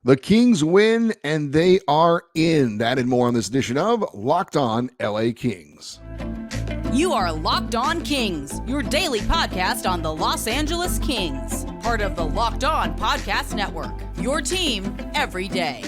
The Kings win, and they are in. That and more on this edition of Locked On LA Kings. You are Locked On Kings, your daily podcast on the Los Angeles Kings. Part of the Locked On Podcast Network, your team every day.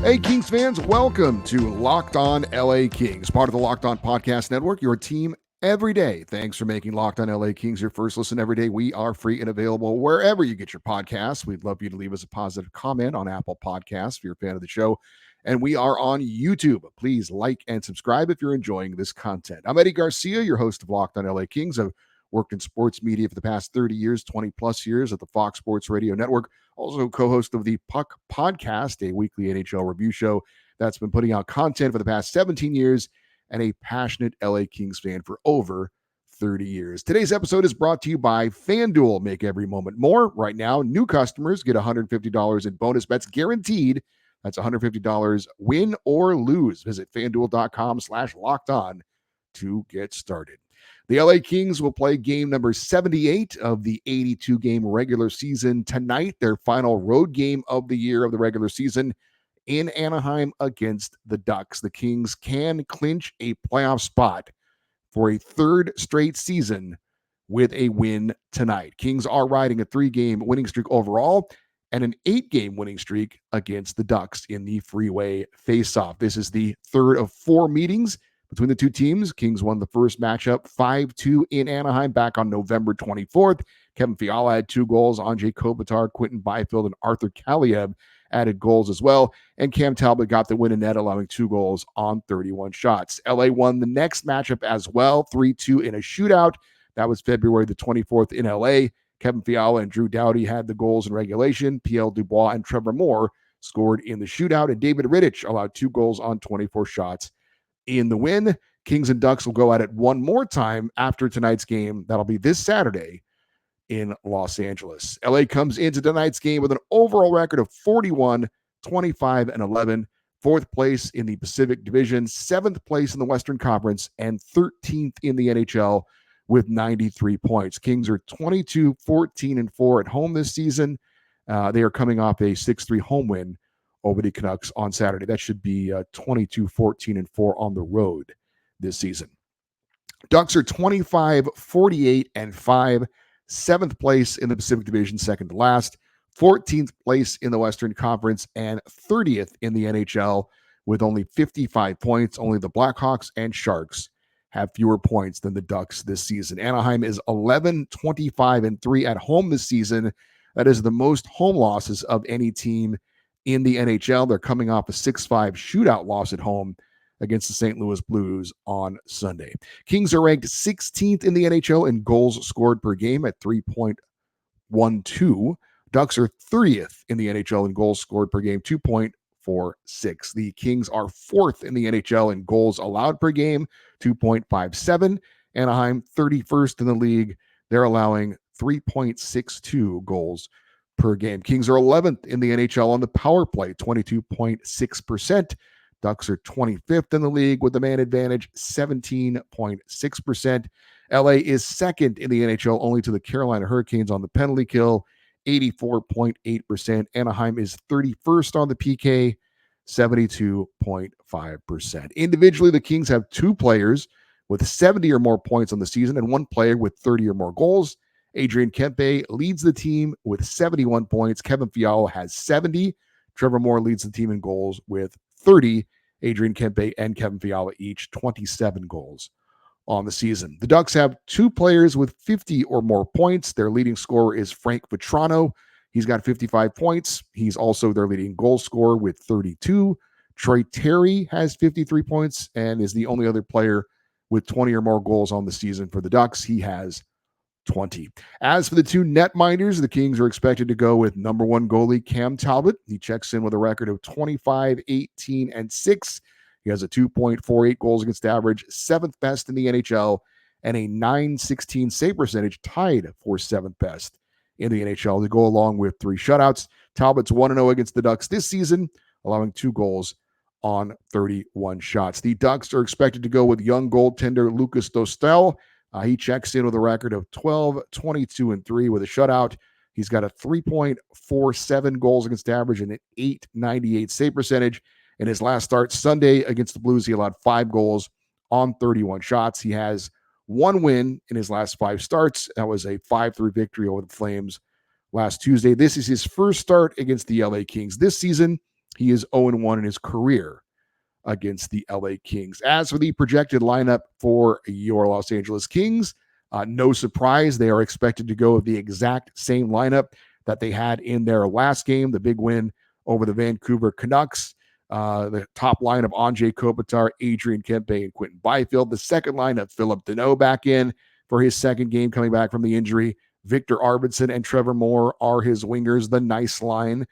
Hey, Kings fans, welcome to Locked On LA Kings, part of the Locked On Podcast Network, your team every day. Thanks for making Locked On LA Kings your first listen every day. We are free and available wherever you get your podcasts. We'd love you to leave us a positive comment on Apple Podcasts if you're a fan of the show. And we are on YouTube. Please like and subscribe if you're enjoying this content. I'm Eddie Garcia, your host of Locked On LA Kings. I've worked in sports media for the past 30 years, 20 plus years at the Fox Sports Radio Network. Also co-host of the Puck Podcast, a weekly NHL review show that's been putting out content for the past 17 years, and a passionate LA Kings fan for over 30 years. Today's episode is brought to you by FanDuel. Make every moment more. Right now, new customers get $150 in bonus bets guaranteed. That's $150 win or lose. Visit FanDuel.com/lockedon to get started. The LA Kings will play game number 78 of the 82-game regular season tonight, their final road game of the year of the regular season in Anaheim against the Ducks. The Kings can clinch a playoff spot for a third straight season with a win tonight. Kings are riding a 3-game winning streak overall and an 8-game winning streak against the Ducks in the freeway faceoff. This is the third of 4 meetings between the two teams. Kings won the first matchup 5-2 in Anaheim back on November 24th. Kevin Fiala had 2 goals. Anze Kopitar, Quinton Byfield, and Arthur Kaliyev added goals as well. And Cam Talbot got the win in net, allowing 2 goals on 31 shots. LA won the next matchup as well, 3-2 in a shootout. That was February the 24th in LA. Kevin Fiala and Drew Doughty had the goals in regulation. Pierre Dubois and Trevor Moore scored in the shootout. And David Rittich allowed 2 goals on 24 shots in the win. Kings and Ducks will go at it one more time after tonight's game. That'll be this Saturday in Los Angeles. LA comes into tonight's game with an overall record of 41, 25, and 11. 4th place in the Pacific Division, 7th place in the Western Conference, and 13th in the NHL with 93 points. Kings are 22, 14, and 4 at home this season. They are coming off a 6-3 home win over the Canucks on Saturday. That should be 22, 14, and 4 on the road this season. Ducks are 25, 48, and 5. 7th place in the Pacific Division, second to last. 14th place in the Western Conference, and 30th in the NHL with only 55 points. Only the Blackhawks and Sharks have fewer points than the Ducks this season. Anaheim is 11, 25, and 3 at home this season. That is the most home losses of any team in the NHL. They're coming off a 6-5 shootout loss at home against the St. Louis Blues on Sunday. Kings are ranked 16th in the NHL in goals scored per game at 3.12. Ducks are 30th in the NHL in goals scored per game, 2.46. The Kings are 4th in the NHL in goals allowed per game, 2.57. Anaheim, 31st in the league. They're allowing 3.62 goals per game. Kings are 11th in the NHL on the power play, 22.6%. Ducks are 25th in the league with the man advantage, 17.6%. LA is 2nd in the NHL, only to the Carolina Hurricanes on the penalty kill, 84.8%. Anaheim is 31st on the PK, 72.5%. Individually, the Kings have 2 players with 70 or more points on the season and 1 player with 30 or more goals. Adrian Kempe leads the team with 71 points. Kevin Fiala has 70. Trevor Moore leads the team in goals with 30. Adrian Kempe and Kevin Fiala each 27 goals on the season. The Ducks have 2 players with 50 or more points. Their leading scorer is Frank Vatrano. He's got 55 points. He's also their leading goal scorer with 32. Troy Terry has 53 points and is the only other player with 20 or more goals on the season for the Ducks. He has 20. As for the 2 netminders, the Kings are expected to go with number 1 goalie Cam Talbot. He checks in with a record of 25, 18, and 6. He has a 2.48 goals against average, 7th best in the NHL, and a .916 save percentage, tied for 7th best in the NHL, to go along with 3 shutouts. Talbot's 1-0 against the Ducks this season, allowing 2 goals on 31 shots. The Ducks are expected to go with young goaltender Lucas Dostal. He checks in with a record of 12, 22, and 3 with a shutout. He's got a 3.47 goals against average and an 898 save percentage. In his last start Sunday against the Blues, he allowed 5 goals on 31 shots. He has 1 win in his last 5 starts. That was a 5-3 victory over the Flames last Tuesday. This is his first start against the LA Kings this season. He is 0-1 in his career against the LA Kings. As for the projected lineup for your Los Angeles Kings, no surprise, they are expected to go with the exact same lineup that they had in their last game, the big win over the Vancouver Canucks. The top line of Anze Kopitar, Adrian Kempe, and Quentin Byfield. The second line of Philip Deneau back in for his second game coming back from the injury. Victor Arvidsson and Trevor Moore are his wingers, the nice line.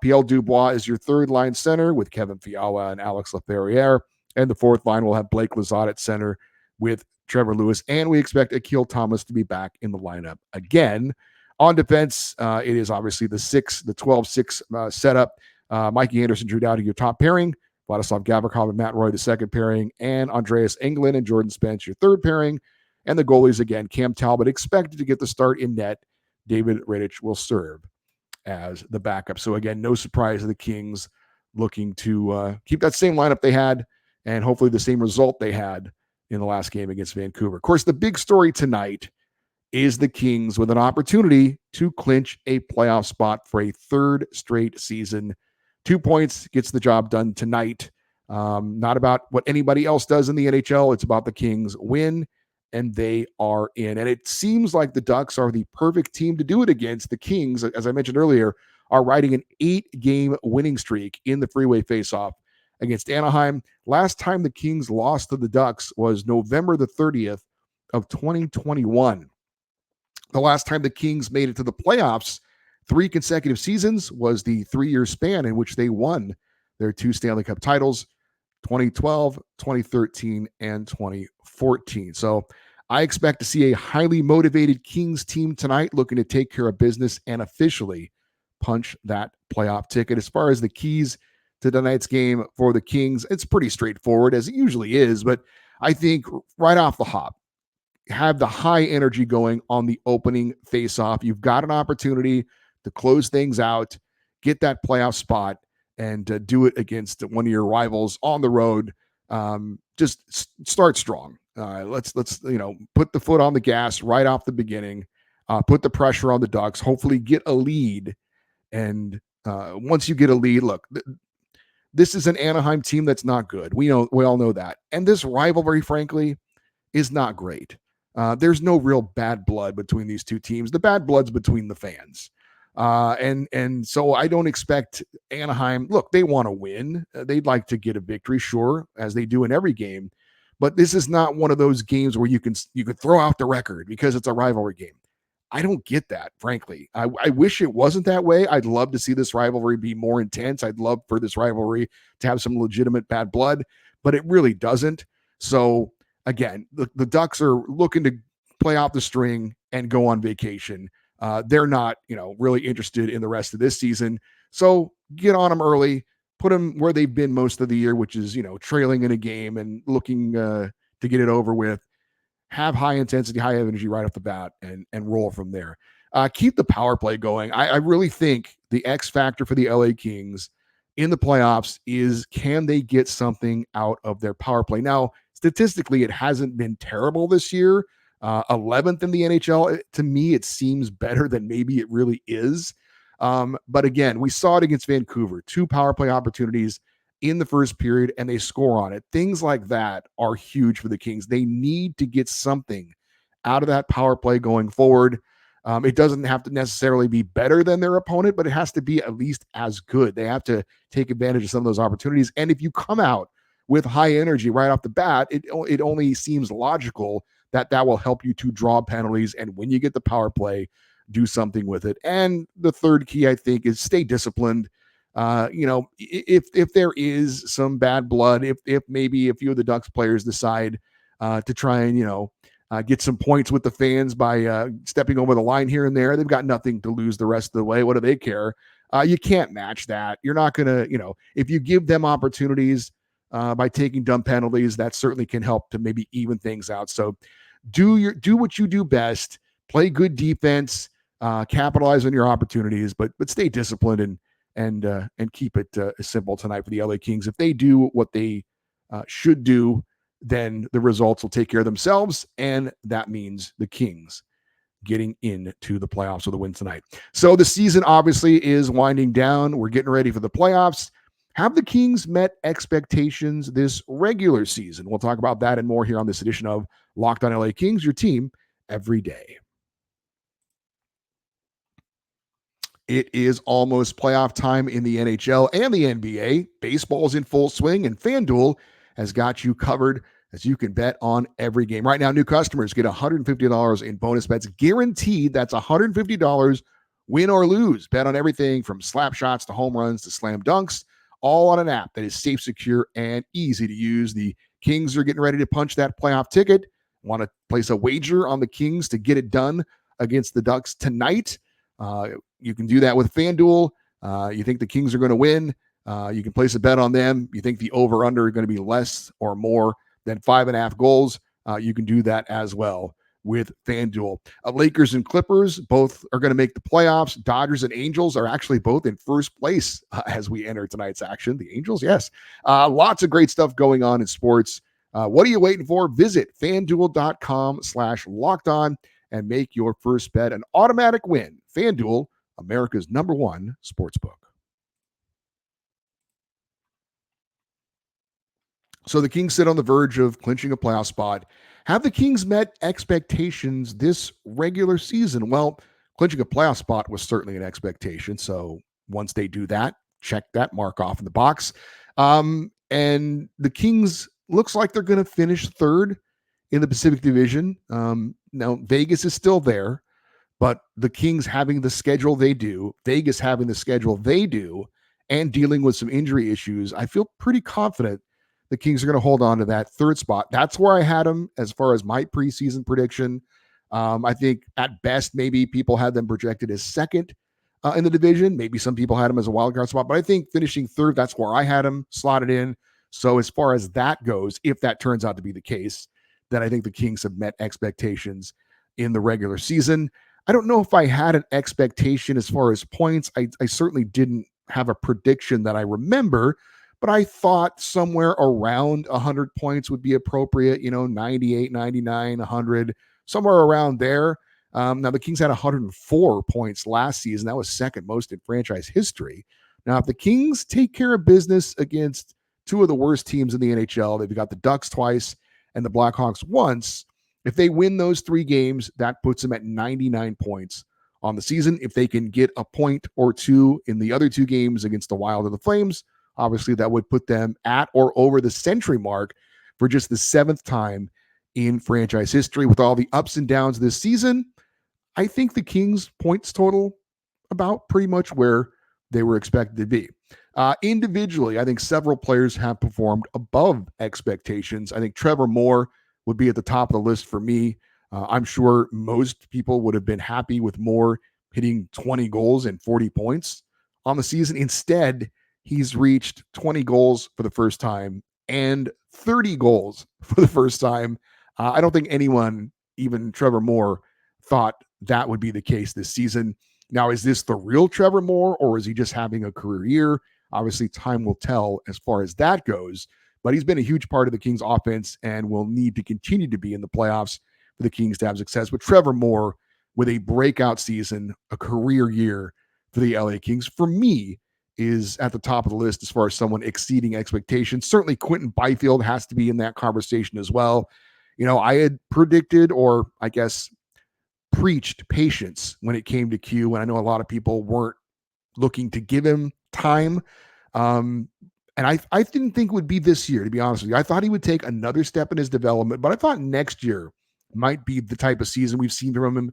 Pierre Dubois is your third line center with Kevin Fiala and Alex Laferriere. And the fourth line will have Blake Lizotte at center with Trevor Lewis. And we expect Akil Thomas to be back in the lineup again. On defense, it is obviously the 12-6 setup. Mikey Anderson, Drew Doughty, your top pairing. Vladislav Gavrikov and Matt Roy, the second pairing. And Andreas Englund and Jordan Spence, your third pairing. And the goalies, again, Cam Talbot expected to get the start in net. David Radich will serve as the backup. So, again, no surprise to the Kings looking to keep that same lineup they had and hopefully the same result they had in the last game against Vancouver. Of course, the big story tonight is the Kings with an opportunity to clinch a playoff spot for a third straight season. 2 points gets the job done tonight. Not about what anybody else does in the NHL. It's about the Kings win, and they are in. And it seems like the Ducks are the perfect team to do it against. The Kings, as I mentioned earlier, are riding an 8-game winning streak in the freeway faceoff against Anaheim. Last time the Kings lost to the Ducks was November the 30th of 2021. The last time the Kings made it to the playoffs 3 consecutive seasons was the 3-year span in which they won their 2 Stanley Cup titles, 2012, 2013, and 2014. So I expect to see a highly motivated Kings team tonight looking to take care of business and officially punch that playoff ticket. As far as the keys to tonight's game for the Kings, it's pretty straightforward, as it usually is, but I think right off the hop, have the high energy going on the opening face-off. You've got an opportunity to close things out, get that playoff spot, and do it against one of your rivals on the road. Just start strong. Let's put the foot on the gas right off the beginning. Put the pressure on the Ducks. Hopefully, get a lead. And once you get a lead, look, this is an Anaheim team that's not good. We all know that. And this rivalry, frankly, is not great. There's no real bad blood between these two teams. The bad blood's between the fans. And so I don't expect Anaheim. Look, they want to win. They'd like to get a victory, sure, as they do in every game. But this is not one of those games where you can throw out the record because it's a rivalry game. I don't get that, frankly. I wish it wasn't that way. I'd love to see this rivalry be more intense. I'd love for this rivalry to have some legitimate bad blood, but it really doesn't. So again, the Ducks are looking to play out the string and go on vacation. They're not, really interested in the rest of this season. So get on them early, put them where they've been most of the year, which is, trailing in a game and looking to get it over with. Have high intensity, high energy right off the bat and roll from there. Keep the power play going. I really think the X factor for the LA Kings in the playoffs is, can they get something out of their power play? Now, statistically, it hasn't been terrible this year. 11th in the NHL. To me, it seems better than maybe it really is. But again, we saw it against Vancouver. 2 power play opportunities in the first period, and they score on it. Things like that are huge for the Kings. They need to get something out of that power play going forward. It doesn't have to necessarily be better than their opponent, but it has to be at least as good. They have to take advantage of some of those opportunities. And if you come out with high energy right off the bat, it only seems logical that will help you to draw penalties. And when you get the power play, do something with it. And the third key, I think, is stay disciplined. If there is some bad blood, if maybe a few of the Ducks players decide to try and, get some points with the fans by stepping over the line here and there, they've got nothing to lose the rest of the way. What do they care? You can't match that. You're not going to, if you give them opportunities by taking dumb penalties, that certainly can help to maybe even things out. So do what you do best, play good defense, capitalize on your opportunities, but stay disciplined and keep it simple tonight for the LA Kings. If they do what they should do, then the results will take care of themselves, and that means the Kings getting into the playoffs with a win tonight. So the season obviously is winding down. We're getting ready for the playoffs. Have the Kings met expectations this regular season? We'll talk about that and more here on this edition of Locked on LA Kings, your team every day. It is almost playoff time in the NHL and the NBA. Baseball's in full swing, and FanDuel has got you covered as you can bet on every game. Right now, new customers get $150 in bonus bets guaranteed. That's $150 win or lose. Bet on everything from slap shots to home runs to slam dunks, all on an app that is safe, secure, and easy to use. The Kings are getting ready to punch that playoff ticket. Want to place a wager on the Kings to get it done against the Ducks tonight? You can do that with FanDuel. You think the Kings are going to win? You can place a bet on them. You think the over-under are going to be less or more than 5.5 goals? You can do that as well with FanDuel. Lakers and Clippers both are going to make the playoffs. Dodgers and Angels are actually both in first place as we enter tonight's action. The Angels, yes. Lots of great stuff going on in sports. What are you waiting for? Visit FanDuel.com/lockedon and make your first bet an automatic win. FanDuel, America's #1 sportsbook. So the Kings sit on the verge of clinching a playoff spot. Have the Kings met expectations this regular season? Well, clinching a playoff spot was certainly an expectation. So once they do that, check that mark off in the box. And the Kings looks like they're going to finish third in the Pacific Division. Now, Vegas is still there, but the Kings having the schedule they do, Vegas having the schedule they do, and dealing with some injury issues, I feel pretty confident the Kings are going to hold on to that third spot. That's where I had them as far as my preseason prediction. I think at best, maybe people had them projected as second in the division. Maybe some people had them as a wild card spot, but I think finishing third, that's where I had them slotted in. So as far as that goes, if that turns out to be the case, then I think the Kings have met expectations in the regular season. I don't know if I had an expectation as far as points. I certainly didn't have a prediction that I remember, but I thought somewhere around 100 points would be appropriate, 98, 99, 100, somewhere around there. Now, the Kings had 104 points last season. That was second most in franchise history. Now, if the Kings take care of business against two of the worst teams in the NHL, they've got the Ducks twice and the Blackhawks once. If they win those 3 games, that puts them at 99 points on the season. If they can get a point or two in the other 2 games against the Wild and the Flames, obviously that would put them at or over the century mark for just the 7th time in franchise history. With all the ups and downs this season, I think the Kings' points total about pretty much where they were expected to be. Individually, I think several players have performed above expectations. I think Trevor Moore would be at the top of the list for me. I'm sure most people would have been happy with Moore hitting 20 goals and 40 points on the season. Instead, he's reached 20 goals for the first time and 30 goals for the first time. I don't think anyone, even Trevor Moore, thought that would be the case this season. Now, is this the real Trevor Moore, or is he just having a career year? Obviously, time will tell as far as that goes, but he's been a huge part of the Kings offense and will need to continue to be in the playoffs for the Kings to have success. But Trevor Moore, with a breakout season, a career year for the LA Kings, for me, is at the top of the list as far as someone exceeding expectations. Certainly Quentin Byfield has to be in that conversation as well. I had predicted, or I guess preached, patience when it came to Q, and I know a lot of people weren't looking to give him time. And I didn't think it would be this year, to be honest with you. I thought he would take another step in his development, but I thought next year might be the type of season we've seen from him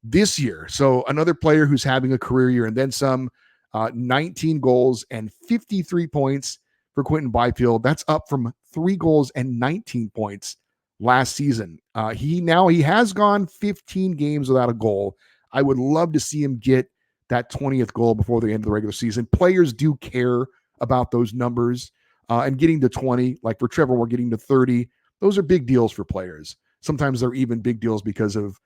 this year. So another player who's having a career year and then some. 19 goals and 53 points for Quentin Byfield. That's up from 3 goals and 19 points last season. He has gone 15 games without a goal. I would love to see him get that 20th goal before the end of the regular season. Players do care about those numbers, and getting to 20, like for Trevor, we're getting to 30. Those are big deals for players. sometimes they're even big deals because of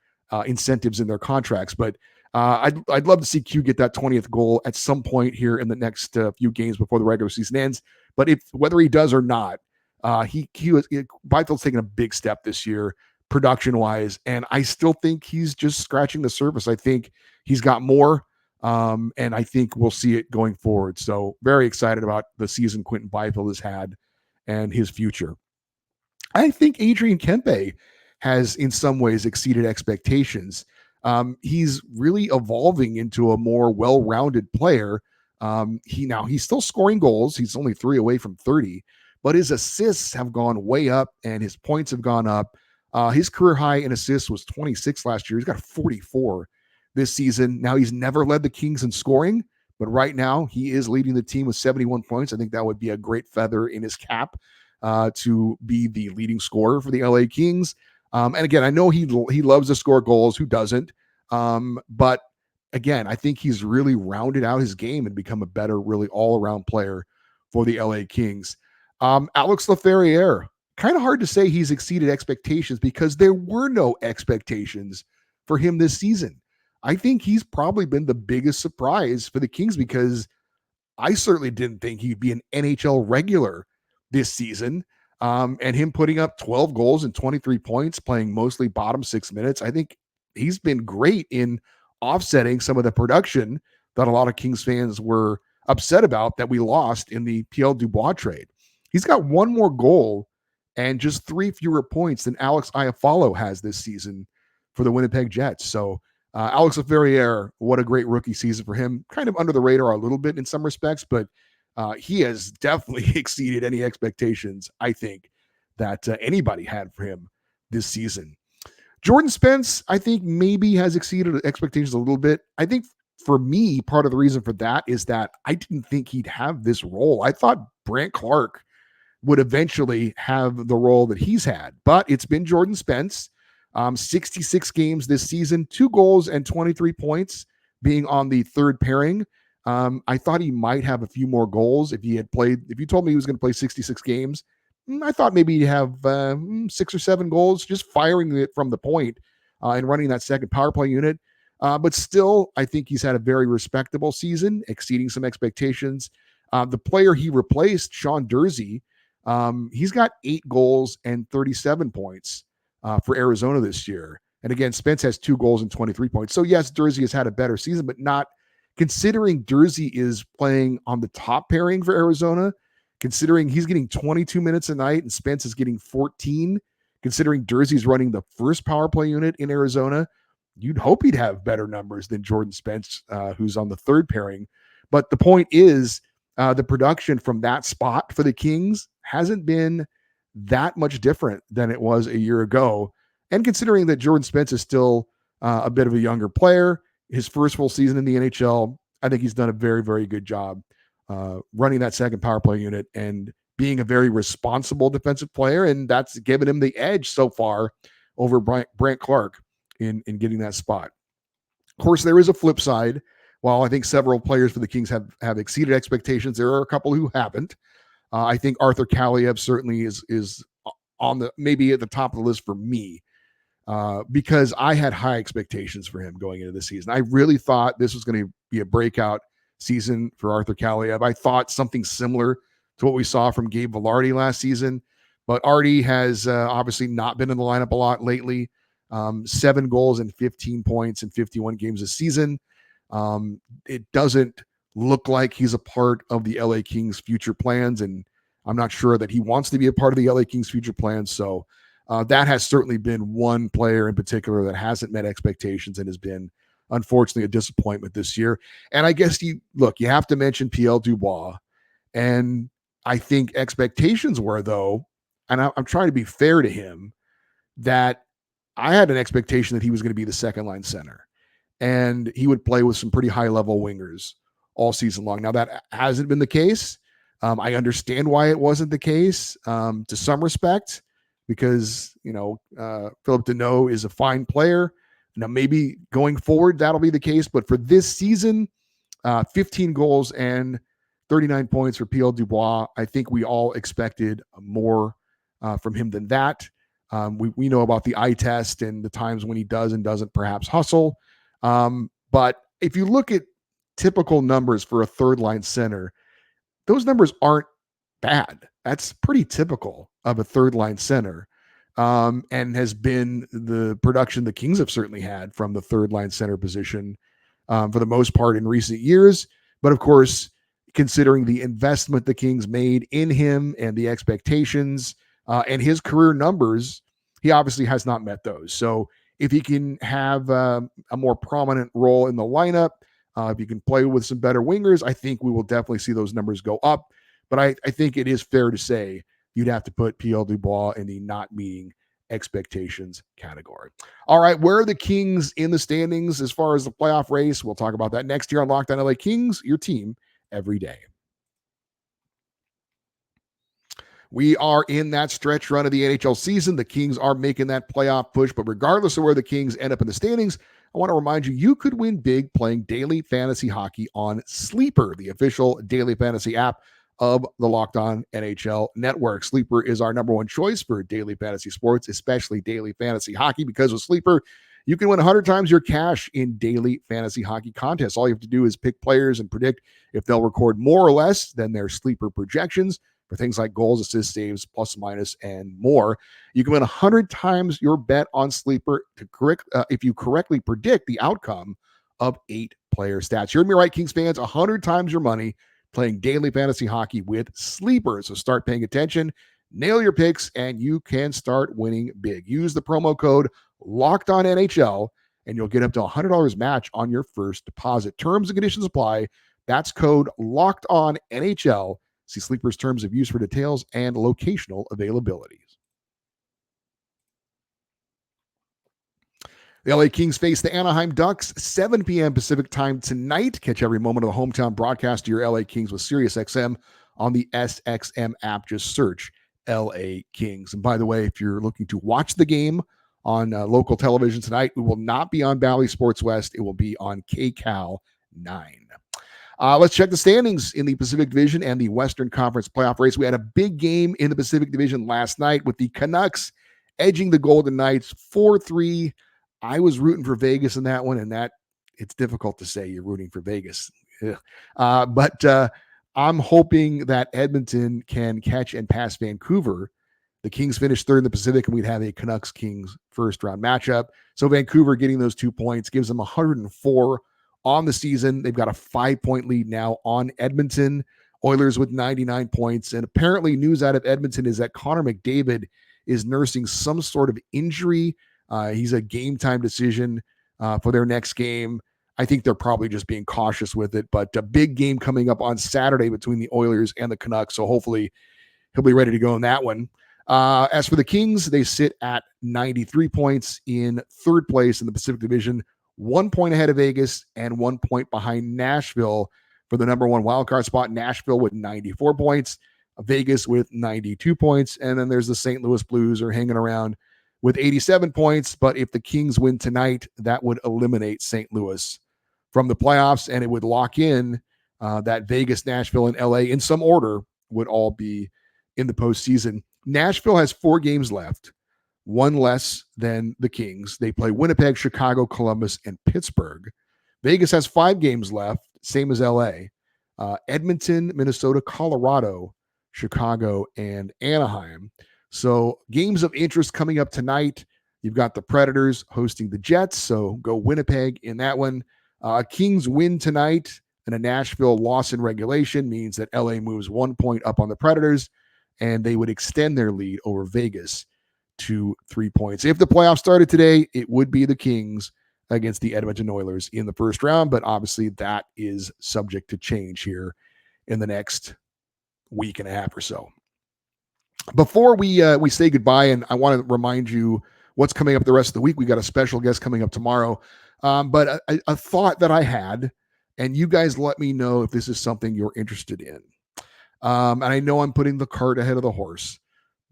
incentives in their contracts. But I'd love to see Q get that 20th goal at some point here in the next few games before the regular season ends. But whether he does or not, Byfield's taken a big step this year production wise, and I still think he's just scratching the surface. I think he's got more, and I think we'll see it going forward. So very excited about the season Quinton Byfield has had and his future. I think Adrian Kempe has in some ways exceeded expectations. He's really evolving into a more well-rounded player. He's still scoring goals. He's only 3 away from 30, but his assists have gone way up and his points have gone up. His career high in assists was 26 last year. He's got 44 this season. Now, he's never led the Kings in scoring, but right now he is leading the team with 71 points. I think that would be a great feather in his cap to be the leading scorer for the LA Kings. And again, I know he loves to score goals. Who doesn't? But again, I think he's really rounded out his game and become a better, really all-around player for the LA Kings. Alex Laferriere, kind of hard to say he's exceeded expectations because there were no expectations for him this season. I think he's probably been the biggest surprise for the Kings because I certainly didn't think he'd be an NHL regular this season. And him putting up 12 goals and 23 points, playing mostly bottom 6 minutes, I think he's been great in offsetting some of the production that a lot of Kings fans were upset about that we lost in the Pierre Dubois trade. He's got one more goal and just 3 fewer points than Alex Iafallo has this season for the Winnipeg Jets. So Alex Laferriere, what a great rookie season for him. Kind of under the radar a little bit in some respects, but he has definitely exceeded any expectations, I think, that anybody had for him this season. Jordan Spence, I think, maybe has exceeded expectations a little bit. I think for me, part of the reason for that is that I didn't think he'd have this role. I thought Brandt Clarke would eventually have the role that he's had, but it's been Jordan Spence. 66 games this season, 2 goals and 23 points, being on the third pairing. I thought he might have a few more goals if you told me he was going to play 66 games. I thought maybe he'd have 6 or 7 goals, just firing it from the point and running that second power play unit. But still, I think he's had a very respectable season, exceeding some expectations. The player he replaced, Sean Durzi, he's got 8 goals and 37 points for Arizona this year. And again, Spence has 2 goals and 23 points. So yes, Durzi has had a better season, but not considering Durzi is playing on the top pairing for Arizona, considering he's getting 22 minutes a night and Spence is getting 14, considering Durzi's running the first power play unit in Arizona, you'd hope he'd have better numbers than Jordan Spence, who's on the third pairing. But the point is, the production from that spot for the Kings hasn't been that much different than it was a year ago. And considering that Jordan Spence is still a bit of a younger player, his first full season in the NHL, I think he's done a very, very good job running that second power play unit and being a very responsible defensive player. And that's given him the edge so far over Brandt Clarke in getting that spot. Of course, there is a flip side. While I think several players for the Kings have exceeded expectations, there are a couple who haven't. I think Arthur Kaliev certainly is on maybe at the top of the list for me because I had high expectations for him going into the season. I really thought this was going to be a breakout season for Arthur Kaliev. I thought something similar to what we saw from Gabe Vilardi last season, but Artie has obviously not been in the lineup a lot lately. 7 goals and 15 points in 51 games this season. It doesn't look like he's a part of the LA Kings future plans, and I'm not sure that he wants to be a part of the LA Kings future plans. So that has certainly been one player in particular that hasn't met expectations and has been, unfortunately, a disappointment this year. And I guess you have to mention Pierre Dubois. And I think expectations were, though, and I'm trying to be fair to him, that I had an expectation that he was going to be the second line center and he would play with some pretty high level wingers all season long. Now that hasn't been the case. I understand why it wasn't the case to some respect, because, Philip Deneau is a fine player. Now, maybe going forward, that'll be the case. But for this season, 15 goals and 39 points for Pierre Dubois. I think we all expected more from him than that. We know about the eye test and the times when he does and doesn't perhaps hustle. But if you look at typical numbers for a third line center, those numbers aren't bad. That's pretty typical of a third line center, and has been the production the Kings have certainly had from the third line center position for the most part in recent years. But of course, considering the investment the Kings made in him and the expectations and his career numbers, he obviously has not met those. So if he can have a more prominent role in the lineup, if you can play with some better wingers, I think we will definitely see those numbers go up. But I think it is fair to say you'd have to put Pierre Dubois in the not meeting expectations category. All right, where are the Kings in the standings as far as the playoff race? We'll talk about that next year on Locked On LA Kings, your team every day. We are in that stretch run of the NHL season. The Kings are making that playoff push, but regardless of where the Kings end up in the standings, I want to remind you, you could win big playing daily fantasy hockey on Sleeper, the official daily fantasy app of the Locked On NHL Network. Sleeper is our number one choice for daily fantasy sports, especially daily fantasy hockey, because with Sleeper, you can win 100 times your cash in daily fantasy hockey contests. All you have to do is pick players and predict if they'll record more or less than their Sleeper projections for things like goals, assists, saves, plus, minus, and more. You can win 100 times your bet on Sleeper if you correctly predict the outcome of 8 player stats. You heard me right, Kings fans, 100 times your money playing daily fantasy hockey with Sleeper. So start paying attention, nail your picks, and you can start winning big. Use the promo code LOCKEDONNHL, and you'll get up to $100 match on your first deposit. Terms and conditions apply. That's code LOCKEDONNHL. See Sleeper's terms of use for details and locational availabilities. The LA Kings face the Anaheim Ducks, 7 p.m. Pacific time tonight. Catch every moment of the hometown broadcast to your LA Kings with SiriusXM on the SXM app. Just search LA Kings. And by the way, if you're looking to watch the game on local television tonight, we will not be on Bally Sports West. It will be on KCAL 9. Let's check the standings in the Pacific Division and the Western Conference playoff race. We had a big game in the Pacific Division last night with the Canucks edging the Golden Knights 4-3. I was rooting for Vegas in that one, and that it's difficult to say you're rooting for Vegas. But I'm hoping that Edmonton can catch and pass Vancouver. The Kings finished third in the Pacific, and we'd have a Canucks-Kings first-round matchup. So Vancouver getting those 2 points gives them 104 on the season. They've got a 5-point lead now on Edmonton. Oilers with 99 points. And apparently news out of Edmonton is that Connor McDavid is nursing some sort of injury. He's a game time decision for their next game. I think they're probably just being cautious with it, but a big game coming up on Saturday between the Oilers and the Canucks. So hopefully he'll be ready to go in that one. As for the Kings, they sit at 93 points in third place in the Pacific Division, 1 point ahead of Vegas and 1 point behind Nashville for the number one wildcard spot. Nashville with 94 points, Vegas with 92 points. And then there's the St. Louis Blues are hanging around with 87 points. But if the Kings win tonight, that would eliminate St. Louis from the playoffs, and it would lock in that Vegas, Nashville, and LA in some order would all be in the postseason. Nashville has 4 games left, one less than the Kings. They play Winnipeg, Chicago, Columbus, and Pittsburgh. Vegas has 5 games left, same as LA. Edmonton, Minnesota, Colorado, Chicago, and Anaheim. So games of interest coming up tonight. You've got the Predators hosting the Jets, so go Winnipeg in that one. Kings win tonight, and a Nashville loss in regulation means that LA moves 1 point up on the Predators, and they would extend their lead over Vegas to 3 points. If the playoffs started today, it would be the Kings against the Edmonton Oilers in the first round, but obviously that is subject to change here in the next week and a half or so. Before we say goodbye, and I want to remind you what's coming up the rest of the week. We got a special guest coming up tomorrow, but a thought that I had, and you guys let me know if this is something you're interested in. And I know I'm putting the cart ahead of the horse,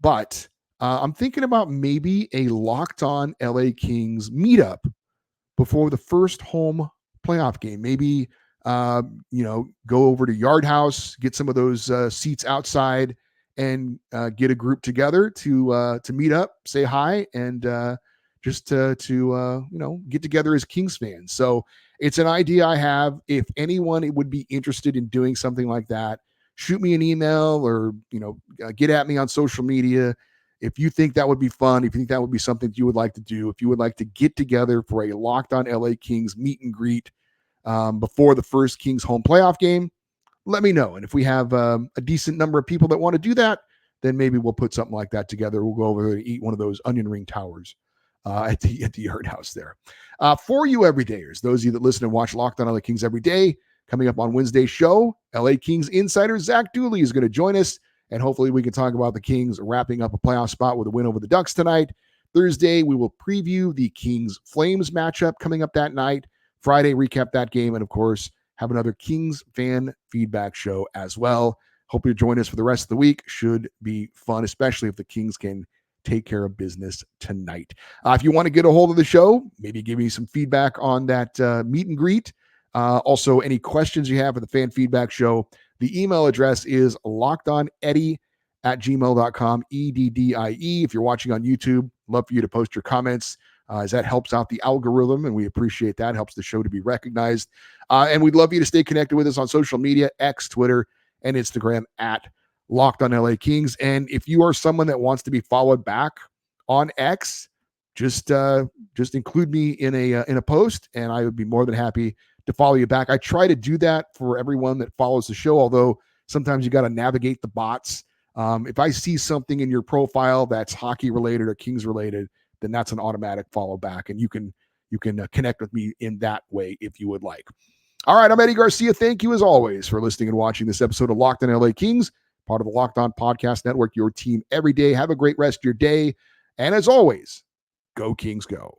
but I'm thinking about maybe a Locked On LA Kings meetup before the first home playoff game. Maybe, go over to Yard House, get some of those seats outside, and get a group together to meet up, say hi, and just to get together as Kings fans. So it's an idea I have. If anyone would be interested in doing something like that, shoot me an email or get at me on social media. If you think that would be fun, if you think that would be something that you would like to do, if you would like to get together for a Locked On LA Kings meet and greet before the first Kings home playoff game, let me know. And if we have a decent number of people that want to do that, then maybe we'll put something like that together. We'll go over there and eat one of those onion ring towers at the Yard House there. For you everydayers, those of you that listen and watch Locked On LA Kings every day, coming up on Wednesday's show, LA Kings insider Zach Dooley is going to join us, and hopefully we can talk about the Kings wrapping up a playoff spot with a win over the Ducks tonight. Thursday, we will preview the Kings-Flames matchup coming up that night. Friday, recap that game, and of course, have another Kings fan feedback show as well. Hope you join us for the rest of the week. Should be fun, especially if the Kings can take care of business tonight. If you want to get a hold of the show, maybe give me some feedback on that meet and greet. Also, any questions you have for the fan feedback show, the email address is lockedoneddie@gmail.com, EDDIE. If you're watching on YouTube, love for you to post your comments, as that helps out the algorithm, and we appreciate that. It helps the show to be recognized. And we'd love you to stay connected with us on social media, X, Twitter, and Instagram at Locked On LA Kings. And if you are someone that wants to be followed back on X, just include me in a post, and I would be more than happy to follow you back. I try to do that for everyone that follows the show, although sometimes you got to navigate the bots. If I see something in your profile that's hockey related or Kings related, then that's an automatic follow back, and you can connect with me in that way if you would like. All right, I'm Eddie Garcia. Thank you as always for listening and watching this episode of Locked On LA Kings, part of the Locked On Podcast Network, your team every day. Have a great rest of your day. And as always, go Kings go.